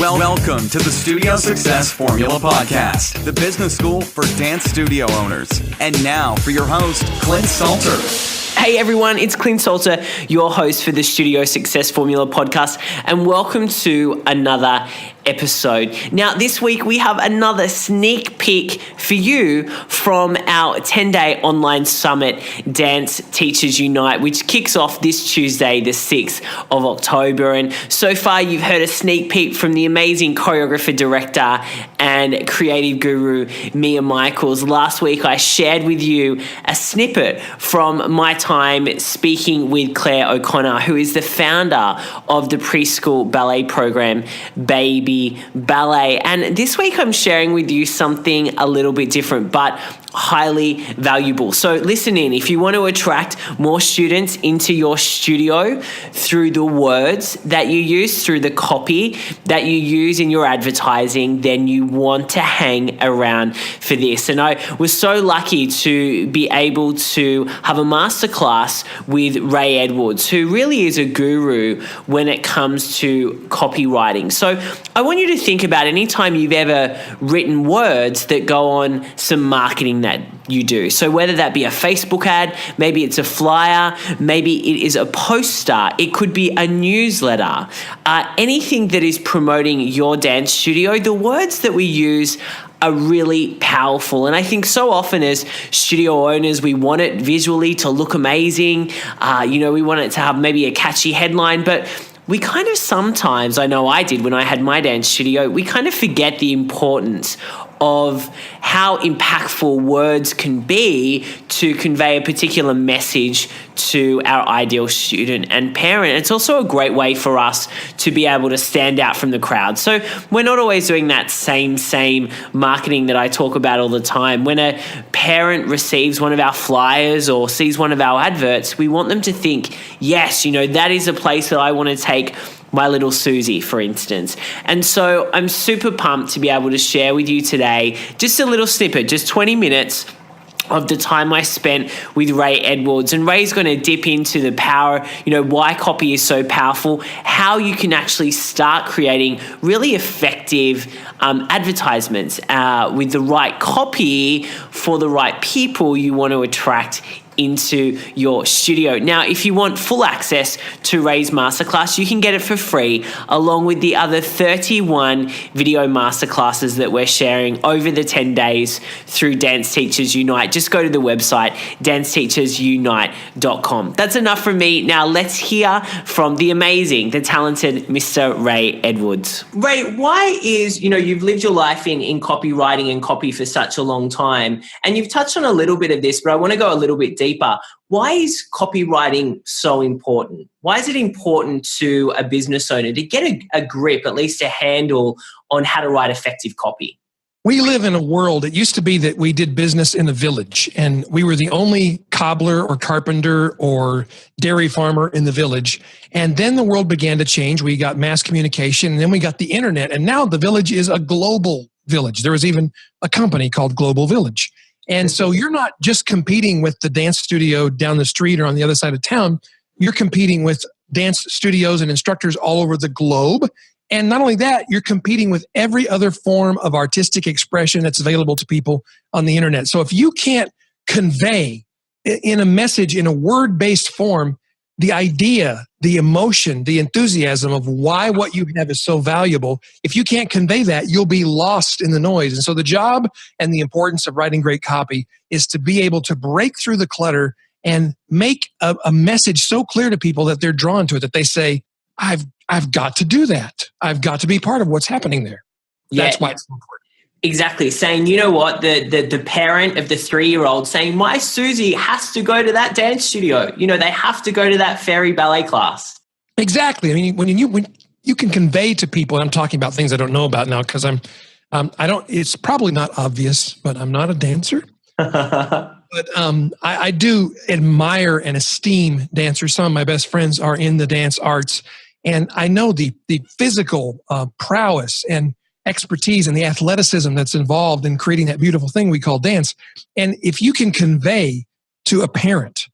Welcome to the Studio Success Formula Podcast, the business school for dance studio owners. And now for your host, Clint Salter. Hey everyone, it's Clint Salter, your host for the Studio Success Formula Podcast, and welcome to another episode. Now, this week we have another sneak peek for you from our 10-day online summit, Dance Teachers Unite, which kicks off this Tuesday, the 6th of October. And so far, you've heard a sneak peek from the amazing choreographer, director, and creative guru, Mia Michaels. Last week, I shared with you a snippet from my time speaking with Claire O'Connor, who is the founder of the preschool ballet program, Baby Ballet. And this week I'm sharing with you something a little bit different, but highly valuable. So listen in. If you want to attract more students into your studio through the words that you use, through the copy that you use in your advertising, then you want to hang around for this. And I was so lucky to be able to have a masterclass with Ray Edwards, who really is a guru when it comes to copywriting. So I want you to think about any time you've ever written words that go on some marketing that you do. So whether that be a Facebook ad, maybe it's a flyer, maybe it is a poster, it could be a newsletter, anything that is promoting your dance studio, the words that we use are really powerful. And I think so often as studio owners, we want it visually to look amazing. We want it to have maybe a catchy headline, but we kind of sometimes, I know I did when I had my dance studio, we kind of forget the importance of how impactful words can be to convey a particular message to our ideal student and parent. It's also a great way for us to be able to stand out from the crowd. So we're not always doing that same marketing that I talk about all the time. When a parent receives one of our flyers or sees one of our adverts, we want them to think, yes, that is a place that I want to take my little Susie, for instance. And so I'm super pumped to be able to share with you today just a little snippet, just 20 minutes of the time I spent with Ray Edwards. And Ray's going to dip into the power, why copy is so powerful, how you can actually start creating really effective advertisements with the right copy for the right people you want to attract into your studio. Now, if you want full access to Ray's masterclass, you can get it for free, along with the other 31 video masterclasses that we're sharing over the 10 days through Dance Teachers Unite. Just go to the website, danceteachersunite.com. That's enough from me. Now, let's hear from the amazing, the talented Mr. Ray Edwards. Ray, why is, you've lived your life in copywriting and copy for such a long time, and you've touched on a little bit of this, but I want to go a little bit deeper. Why is copywriting so important? Why is it important to a business owner to get a grip, at least a handle on how to write effective copy? We live in a world, it used to be that we did business in a village and we were the only cobbler or carpenter or dairy farmer in the village. And then the world began to change. We got mass communication and then we got the internet. And now the village is a global village. There was even a company called Global Village. And so you're not just competing with the dance studio down the street or on the other side of town. You're competing with dance studios and instructors all over the globe. And not only that, you're competing with every other form of artistic expression that's available to people on the internet. So if you can't convey in a message, in a word-based form, the idea, the emotion, the enthusiasm of why what you have is so valuable, if you can't convey that, you'll be lost in the noise. And so the job and the importance of writing great copy is to be able to break through the clutter and make a message so clear to people that they're drawn to it, that they say, I've got to do that. I've got to be part of what's happening there. That's why it's so important. Exactly. Saying, you know what, the parent of the 3-year-old saying, my Susie has to go to that dance studio. They have to go to that fairy ballet class. Exactly. I mean, when you can convey to people, and I'm talking about things I don't know about now because it's probably not obvious, but I'm not a dancer. But I do admire and esteem dancers. Some of my best friends are in the dance arts. And I know the physical prowess and expertise and the athleticism that's involved in creating that beautiful thing we call dance. And if you can convey to a parent,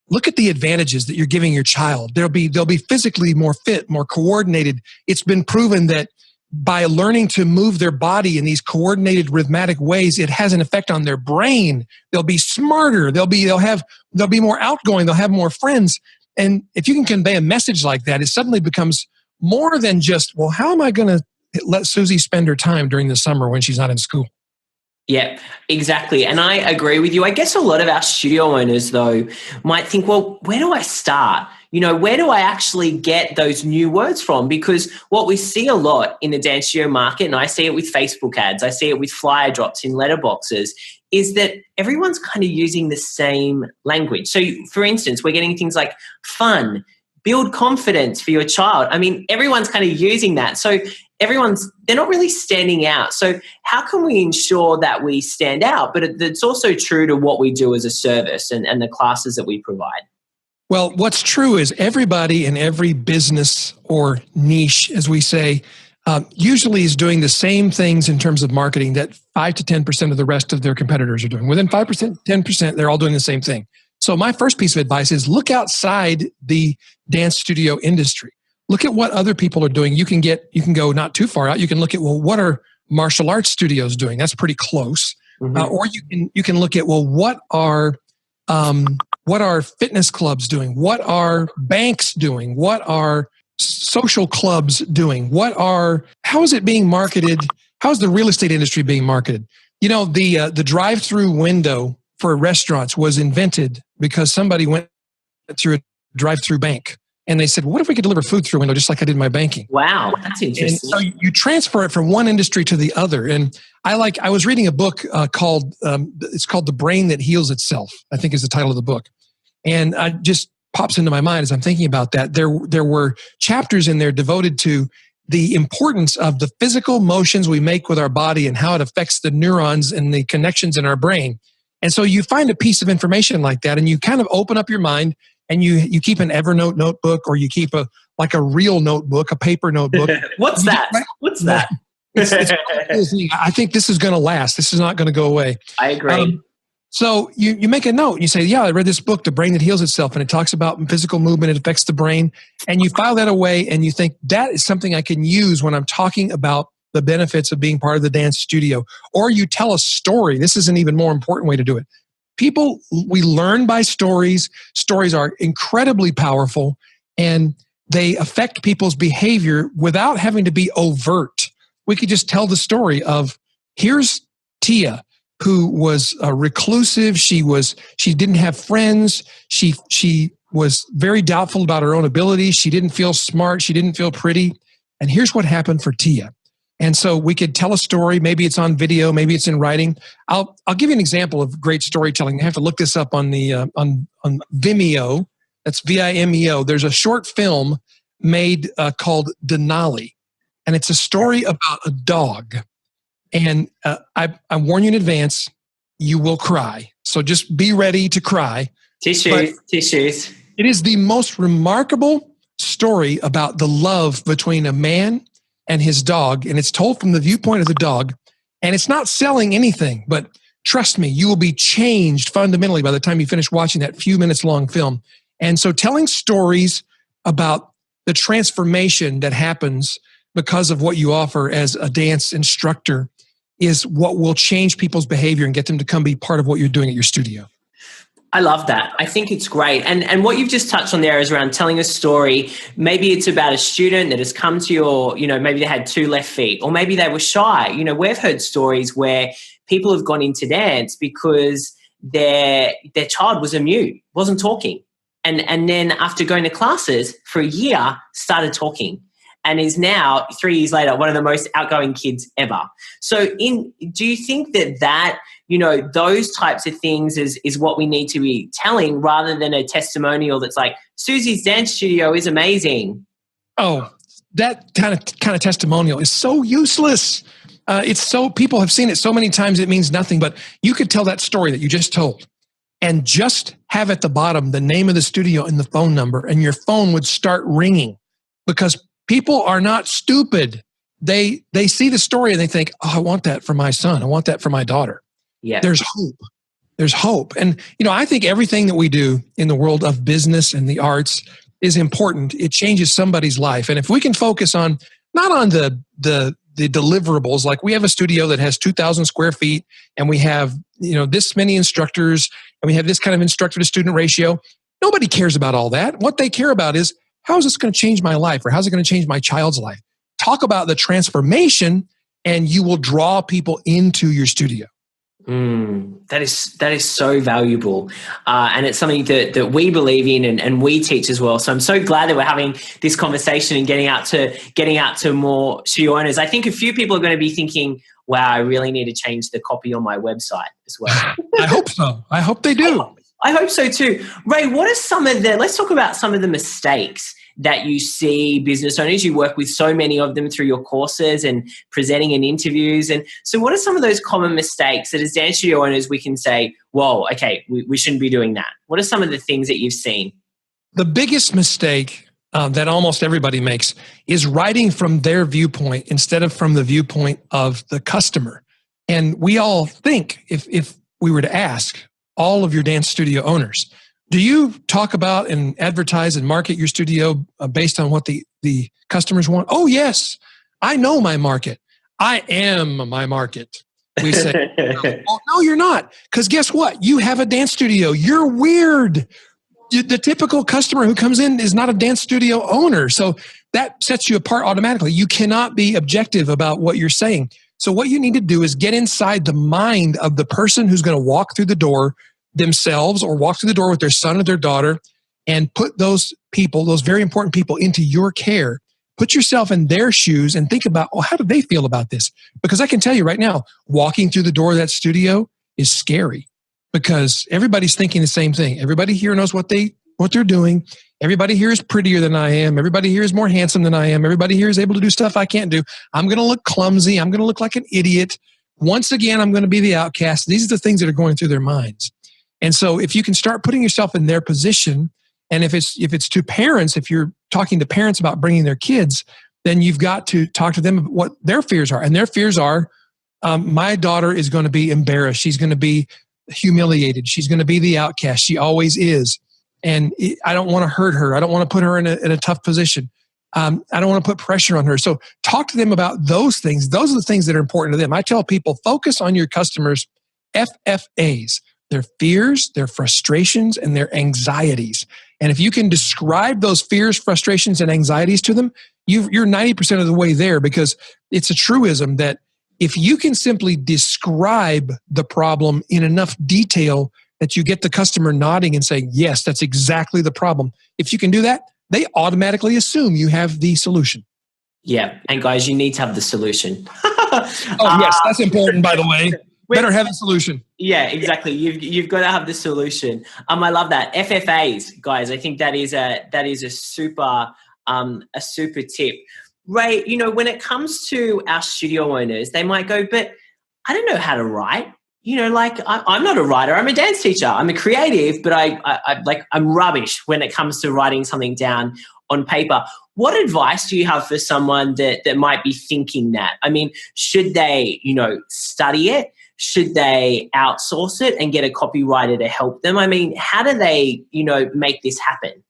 look at the advantages that you're giving your child. They'll be physically more fit, more coordinated. It's been proven that by learning to move their body in these coordinated rhythmic ways, it has an effect on their brain. They'll be smarter. They'll be more outgoing. They'll have more friends. And if you can convey a message like that, it suddenly becomes more than just, well, how am I going to let Susie spend her time during the summer when she's not in school? Yeah, exactly. And I agree with you. I guess a lot of our studio owners, though, might think, well, where do I start? Where do I actually get those new words from? Because what we see a lot in the dance studio market, and I see it with Facebook ads, I see it with flyer drops in letterboxes, is that everyone's kind of using the same language. So, for instance, we're getting things like fun, build confidence for your child. I mean, everyone's kind of using that. So they're not really standing out. So how can we ensure that we stand out? But it's also true to what we do as a service and the classes that we provide. Well, what's true is everybody in every business or niche, as we say, usually is doing the same things in terms of marketing that 5 to 10% of the rest of their competitors are doing. Within 5%, 10%, they're all doing the same thing. So my first piece of advice is look outside the dance studio industry. Look at what other people are doing. You can go not too far out. You can look at, well, what are martial arts studios doing? That's pretty close. Mm-hmm. Or you can look at, well, what are fitness clubs doing? What are banks doing? What are social clubs doing? How is it being marketed? How is the real estate industry being marketed? The drive-through window for restaurants was invented because somebody went through a drive-through bank. And they said, what if we could deliver food through a window just like I did my banking? Wow, that's interesting. And so you transfer it from one industry to the other. And I was reading a book called The Brain That Heals Itself, I think is the title of the book. And it just pops into my mind as I'm thinking about that. There were chapters in there devoted to the importance of the physical motions we make with our body and how it affects the neurons and the connections in our brain. And so you find a piece of information like that and you kind of open up your mind. And you keep an Evernote notebook, or you keep a real notebook, a paper notebook. What's that? What's that? I think this is going to last. This is not going to go away. I agree. So you make a note and you say, yeah, I read this book, The Brain That Heals Itself, and it talks about physical movement. It affects the brain. And you file that away and you think that is something I can use when I'm talking about the benefits of being part of the dance studio. Or you tell a story. This is an even more important way to do it. People, we learn by stories. Stories are incredibly powerful and they affect people's behavior without having to be overt. We could just tell the story of, here's Tia, who was reclusive. She didn't have friends. She was very doubtful about her own ability. She didn't feel smart. She didn't feel pretty. And here's what happened for Tia. And so we could tell a story. Maybe it's on video. Maybe it's in writing. I'll give you an example of great storytelling. I have to look this up on the on Vimeo. That's Vimeo. There's a short film made called Denali, and it's a story about a dog. And I warn you in advance, you will cry. So just be ready to cry. Tissues. It is the most remarkable story about the love between a man and his dog, and it's told from the viewpoint of the dog, and it's not selling anything, but trust me, you will be changed fundamentally by the time you finish watching that few minutes long film. And so telling stories about the transformation that happens because of what you offer as a dance instructor is what will change people's behavior and get them to come be part of what you're doing at your studio. I love that. I think it's great. And what you've just touched on there is around telling a story. Maybe it's about a student that has come to your, maybe they had 2 left feet, or maybe they were shy. We've heard stories where people have gone into dance because their child was a mute, wasn't talking. And then after going to classes for a year, started talking. And is now 3 years later one of the most outgoing kids ever. So do you think that those types of things is what we need to be telling, rather than a testimonial that's like, Susie's dance studio is amazing? Oh, that kind of testimonial is so useless. People have seen it so many times it means nothing. But you could tell that story that you just told and just have at the bottom the name of the studio and the phone number, and your phone would start ringing, because people are not stupid. They see the story and they think, oh, I want that for my son. I want that for my daughter. Yeah. There's hope. There's hope. And, I think everything that we do in the world of business and the arts is important. It changes somebody's life. And if we can focus on not on the deliverables. Like we have a studio that has 2,000 square feet and we have, this many instructors and we have this kind of instructor to student ratio. Nobody cares about all that. What they care about is, how is this going to change my life, or how's it going to change my child's life? Talk about the transformation and you will draw people into your studio. That is so valuable. And it's something that we believe in and we teach as well. So I'm so glad that we're having this conversation and getting out to more studio owners. I think a few people are going to be thinking, wow, I really need to change the copy on my website as well. I hope so. I hope they do. I hope so too. Ray, let's talk about some of the mistakes that you see business owners. You work with so many of them through your courses and presenting in interviews. And so what are some of those common mistakes that as dance studio owners we can say, whoa, okay, we shouldn't be doing that? What are some of the things that you've seen? The biggest mistake that almost everybody makes is writing from their viewpoint instead of from the viewpoint of the customer. And we all think, if we were to ask all of your dance studio owners, do you talk about and advertise and market your studio based on what the customers want? Oh, yes. I know my market. I am my market. We say, well, no, you're not. Because guess what? You have a dance studio. You're weird. The typical customer who comes in is not a dance studio owner. So that sets you apart automatically. You cannot be objective about what you're saying. So what you need to do is get inside the mind of the person who's going to walk through the door themselves or walk through the door with their son or their daughter and put those people, those very important people, into your care. Put yourself in their shoes and think about, well, how do they feel about this? Because I can tell you right now, walking through the door of that studio is scary because everybody's thinking the same thing. Everybody here knows what they're doing. Everybody here is prettier than I am. Everybody here is more handsome than I am. Everybody here is able to do stuff I can't do. I'm going to look clumsy. I'm going to look like an idiot. Once again, I'm going to be the outcast. These are the things that are going through their minds. And so if you can start putting yourself in their position, and if it's to parents, if you're talking to parents about bringing their kids, then you've got to talk to them about what their fears are. And their fears are, my daughter is going to be embarrassed. She's going to be humiliated. She's going to be the outcast. She always is. And I don't want to hurt her. I don't want to put her in a tough position. I don't want to put pressure on her. So talk to them about those things. Those are the things that are important to them. I tell people, focus on your customers' FFAs. Their fears, their frustrations, and their anxieties. And if you can describe those fears, frustrations, and anxieties to them, you're 90% of the way there, because it's a truism that if you can simply describe the problem in enough detail that you get the customer nodding and saying, yes, that's exactly the problem. If you can do that, they automatically assume you have the solution. Yeah. And guys, you need to have the solution. Oh, yes, that's important, by the way. Better have a solution. Yeah, exactly. You've got to have the solution. I love that. FFAs, guys. I think that is a super tip. Ray, when it comes to our studio owners, they might go, but I don't know how to write. I'm not a writer. I'm a dance teacher. I'm a creative, but I'm rubbish when it comes to writing something down on paper. What advice do you have for someone that might be thinking that? I mean, should they, study it? Should they outsource it and get a copywriter to help them? I mean, how do they, make this happen?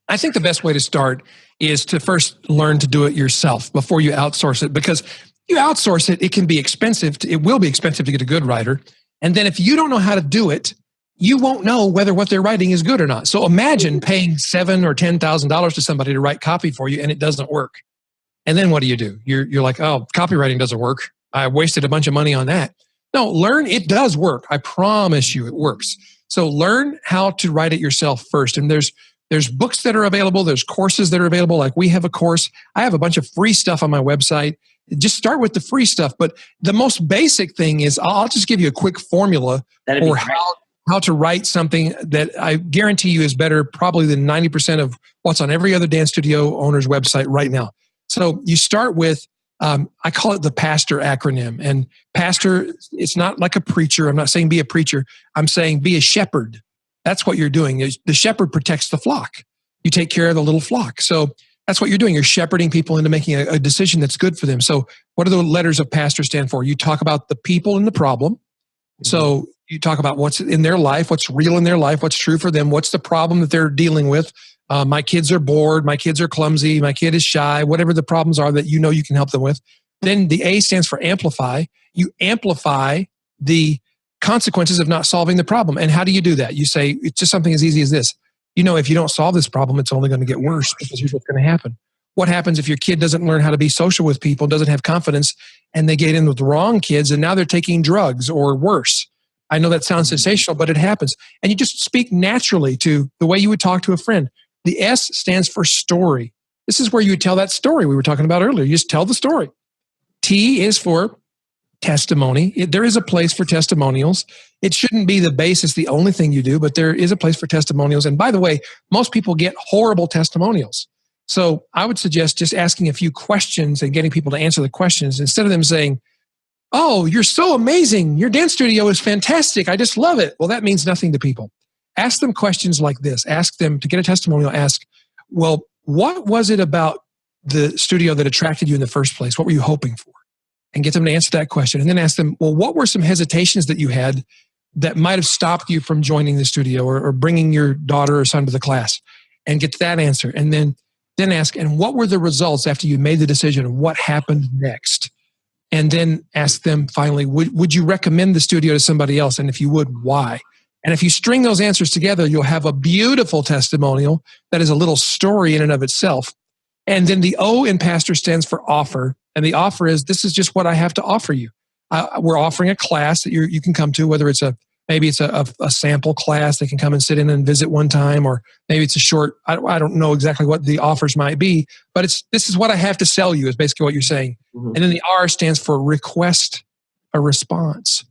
I think the best way to start is to first learn to do it yourself before you outsource it, because you outsource it, it can be expensive. It will be expensive to get a good writer. And then if you don't know how to do it, you won't know whether what they're writing is good or not. So imagine paying $7,000 or $10,000 to somebody to write copy for you and it doesn't work. And then what do? You're like, oh, copywriting doesn't work. I wasted a bunch of money on that. No, learn. It does work. I promise you it works. So learn how to write it yourself first. And there's books that are available. There's courses that are available. Like we have a course. I have a bunch of free stuff on my website. Just start with the free stuff. But the most basic thing is I'll just give you a quick formula for how to write something that I guarantee you is better probably than 90% of what's on every other dance studio owner's website right now. So you start with, I call it the PASTOR acronym. And pastor, it's not like a preacher. I'm not saying be a preacher. I'm saying be a shepherd. That's what you're doing. The shepherd protects the flock. You take care of the little flock. So that's what you're doing. You're shepherding people into making a decision that's good for them. So what do the letters of PASTOR stand for? You talk about the people and the problem. So you talk about what's in their life, what's real in their life, what's true for them, what's the problem that they're dealing with, my kids are bored, my kids are clumsy, my kid is shy, whatever the problems are that you know you can help them with. Then the A stands for amplify. You amplify the consequences of not solving the problem. And how do you do that? You say, it's just something as easy as this. If you don't solve this problem, it's only going to get worse, because here's what's going to happen. What happens if your kid doesn't learn how to be social with people, doesn't have confidence, and they get in with the wrong kids, and now they're taking drugs or worse? I know that sounds sensational, but it happens. And you just speak naturally to the way you would talk to a friend. The S stands for story. This is where you would tell that story we were talking about earlier. You just tell the story. T is for testimony. There is a place for testimonials. It shouldn't be the basis, the only thing you do, but there is a place for testimonials. And by the way, most people get horrible testimonials. So I would suggest just asking a few questions and getting people to answer the questions instead of them saying, "Oh, you're so amazing. Your dance studio is fantastic. I just love it." Well, that means nothing to people. Ask them questions like this. Ask them to get a testimonial. Ask, well, what was it about the studio that attracted you in the first place? What were you hoping for? And get them to answer that question. And then ask them, well, what were some hesitations that you had that might have stopped you from joining the studio or bringing your daughter or son to the class? And get that answer. And then ask, and what were the results after you made the decision? What happened next? And then ask them finally, would you recommend the studio to somebody else? And if you would, why? And if you string those answers together, you'll have a beautiful testimonial that is a little story in and of itself. And then the O in pastor stands for offer. And the offer is, this is just what I have to offer you. We're offering a class that you can come to, whether it's maybe it's a sample class they can come and sit in and visit one time, or maybe it's a short, I don't know exactly what the offers might be, but this is what I have to sell you is basically what you're saying. Mm-hmm. And then the R stands for request a response.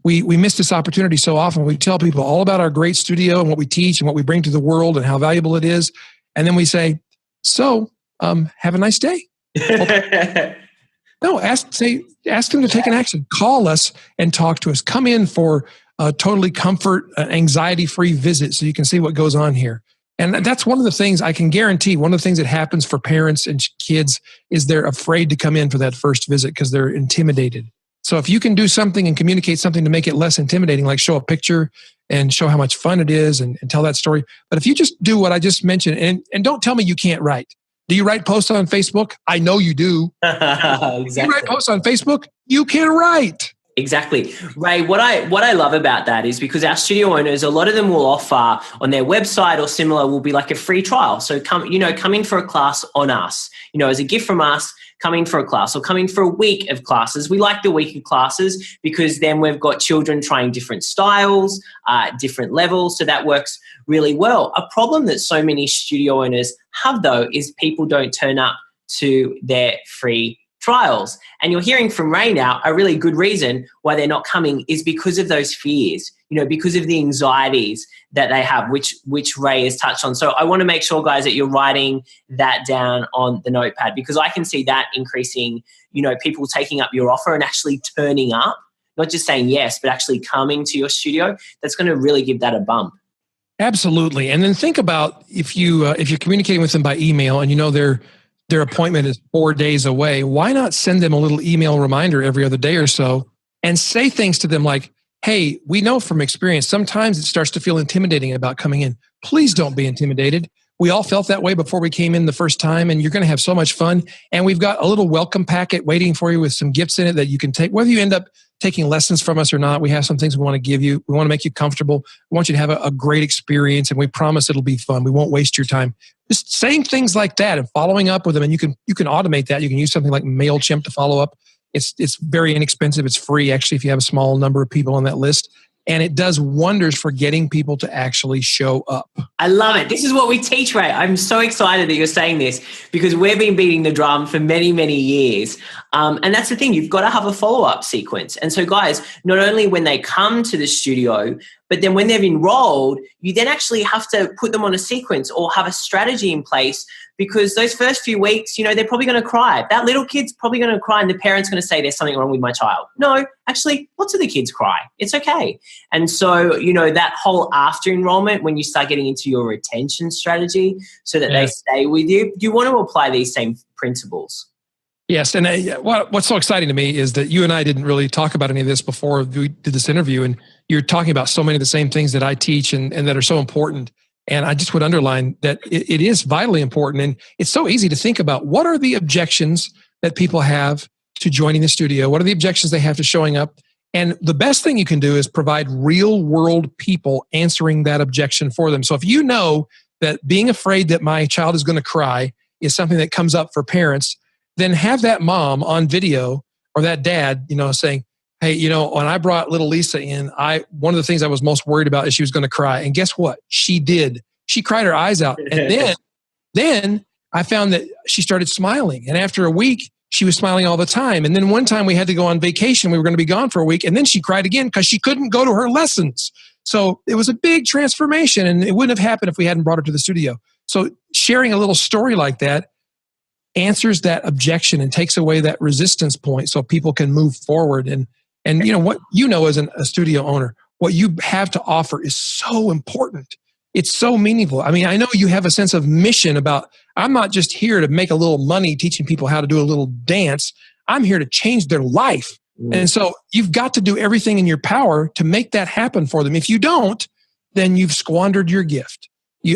We miss this opportunity so often. We tell people all about our great studio and what we teach and what we bring to the world and how valuable it is. And then we say, so have a nice day. No, ask them to take an action. Call us and talk to us. Come in for a totally anxiety-free visit so you can see what goes on here. And that's one of the things I can guarantee. One of the things that happens for parents and kids is they're afraid to come in for that first visit because they're intimidated. So if you can do something and communicate something to make it less intimidating, like show a picture and show how much fun it is and tell that story. But if you just do what I just mentioned, and don't tell me you can't write. Do you write posts on Facebook? I know you do. Exactly. You write posts on Facebook? You can write. Exactly. Ray, what I love about that is because our studio owners, a lot of them will offer on their website or similar will be like a free trial. So come in for a class on us, as a gift from us, come in for a class or come in for a week of classes. We like the week of classes because then we've got children trying different styles, different levels. So that works really well. A problem that so many studio owners have though is people don't turn up to their free trials. And you're hearing from Ray now, a really good reason why they're not coming is because of those fears, because of the anxieties that they have, which Ray has touched on. So I want to make sure, guys, that you're writing that down on the notepad because I can see that increasing, people taking up your offer and actually turning up, not just saying yes, but actually coming to your studio. That's going to really give that a bump. Absolutely. And then think about if you're communicating with them by email and their appointment is 4 days away, why not send them a little email reminder every other day or so and say things to them like, hey, we know from experience, sometimes it starts to feel intimidating about coming in. Please don't be intimidated. We all felt that way before we came in the first time, and you're going to have so much fun. And we've got a little welcome packet waiting for you with some gifts in it that you can take. Whether you end up taking lessons from us or not, we have some things we want to give you. We want to make you comfortable. We want you to have a great experience, and we promise it'll be fun. We won't waste your time. Just saying things like that and following up with them, and you can automate that. You can use something like MailChimp to follow up. It's very inexpensive. It's free, actually, if you have a small number of people on that list. And it does wonders for getting people to actually show up. I love it. This is what we teach, Ray. I'm so excited that you're saying this because we've been beating the drum for many, many years. And that's the thing. You've got to have a follow-up sequence. And so, guys, not only when they come to the studio, but then when they've enrolled, you then actually have to put them on a sequence or have a strategy in place because those first few weeks, they're probably going to cry. That little kid's probably going to cry and the parent's going to say there's something wrong with my child. No, actually, lots of the kids cry. It's okay. And so, that whole after enrollment, when you start getting into your retention strategy so that they stay with you, you want to apply these same principles. Yes. And what's so exciting to me is that you and I didn't really talk about any of this before we did this interview. And you're talking about so many of the same things that I teach and that are so important. And I just would underline that it is vitally important. And it's so easy to think about what are the objections that people have to joining the studio? What are the objections they have to showing up? And the best thing you can do is provide real world people answering that objection for them. So if you know that being afraid that my child is going to cry is something that comes up for parents, then have that mom on video or that dad, saying, hey, when I brought little Lisa in, one of the things I was most worried about is she was going to cry. And guess what? She did. She cried her eyes out. And then I found that she started smiling. And after a week, she was smiling all the time. And then one time we had to go on vacation. We were going to be gone for a week. And then she cried again because she couldn't go to her lessons. So it was a big transformation. And it wouldn't have happened if we hadn't brought her to the studio. So sharing a little story like that answers that objection and takes away that resistance point so people can move forward. And what as a studio owner, what you have to offer is so important. It's so meaningful. I mean, I know you have a sense of mission about, I'm not just here to make a little money teaching people how to do a little dance. I'm here to change their life. And so you've got to do everything in your power to make that happen for them. If you don't, then you've squandered your gift.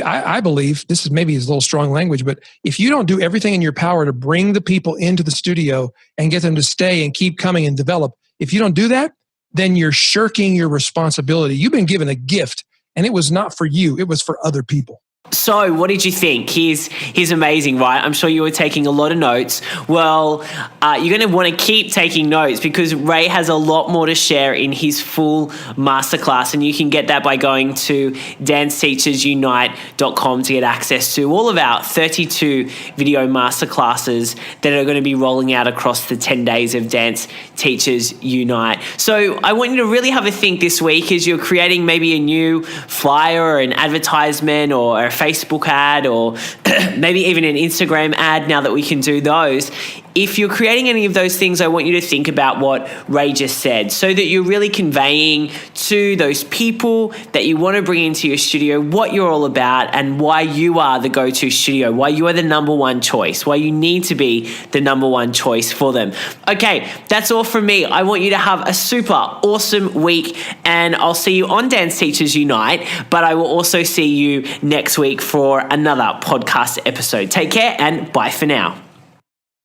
I believe, this is maybe a little strong language, but if you don't do everything in your power to bring the people into the studio and get them to stay and keep coming and develop, if you don't do that, then you're shirking your responsibility. You've been given a gift, and it was not for you. It was for other people. So what did you think? He's amazing, right? I'm sure you were taking a lot of notes. Well, you're going to want to keep taking notes because Ray has a lot more to share in his full masterclass, and you can get that by going to danceteachersunite.com to get access to all of our 32 video masterclasses that are going to be rolling out across the 10 days of Dance Teachers Unite. So I want you to really have a think this week as you're creating maybe a new flyer or an advertisement or a Facebook ad or maybe even an Instagram ad now that we can do those. If you're creating any of those things, I want you to think about what Ray just said so that you're really conveying to those people that you want to bring into your studio what you're all about and why you are the go-to studio, why you are the number one choice, why you need to be the number one choice for them. Okay, that's all from me. I want you to have a super awesome week, and I'll see you on Dance Teachers Unite, but I will also see you next week for another podcast episode. Take care and bye for now.